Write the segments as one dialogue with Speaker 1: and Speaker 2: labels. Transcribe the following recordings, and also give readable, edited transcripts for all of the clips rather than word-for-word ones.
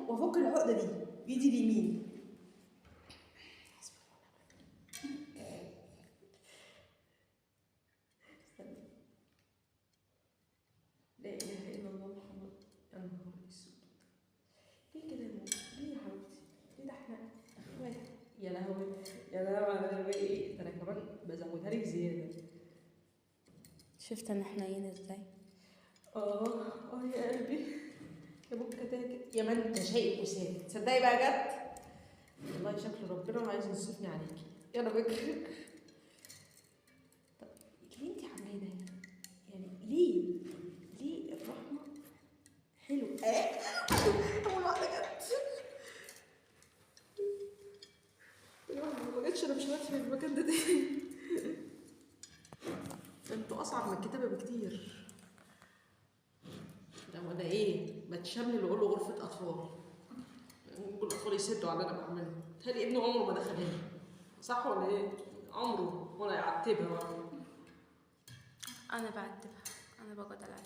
Speaker 1: وافك العقده دي بايدي اليمين. لا اله الا الله محمد. يا نهار اسود، ليه كده يا ماما؟ ليه يا حبيبتي؟ ليه؟ ده احنا اخوات. يا لهوي يا لهوي على ايه ده، انا كمان بزودها لك زياده.
Speaker 2: شفت ان احنا ايه ازاي؟
Speaker 1: يا قلبي يا بوك كتاكت يا ما انت شايف وساكت. تصدقي بقى جت والله شكل ربنا عايز ينصفني عليكي. يلا بكرك. طب ليه انت عامله ده؟ يعني ليه الرحمه حلو؟ اول واحده جت. ما جتش انا مش هدفع المكان ده تاني. انتوا اصعب من الكتابه بكتير. لما انا بتشمل واقول له غرفه اطفال، ممكن الاطفال يسدوا على اللي انا بعمله. تهيألي ابنه عمره ما دخل هنا، صح ولا ايه؟ عمره ولا يعتبها ولا.
Speaker 2: انا بعتبها، انا بقعد العبها.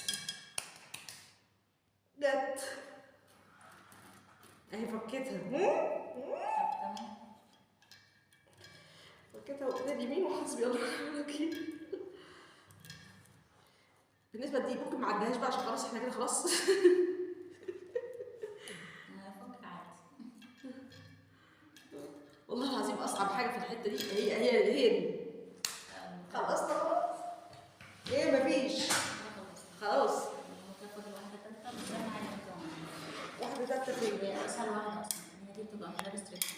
Speaker 1: جت اهي فكيتها. فكيتها وايديها اليمين وحسبي الله ونعم الوكيل. بالنسبه لدي ممكن ما عدهاش بقى عشان خلاص احنا كده خلاص.
Speaker 3: فك عادي.
Speaker 1: والله العظيم اصعب حاجه في الحته دي هي دي. خلصنا خلاص. مفيش خلاص.
Speaker 3: تاخد واحدة تالتة بس أنا عايزة
Speaker 1: واحده ثالثه فين؟
Speaker 3: هي أسهل واحدة أصلا، هي دي بتبقى ملابس ريحة.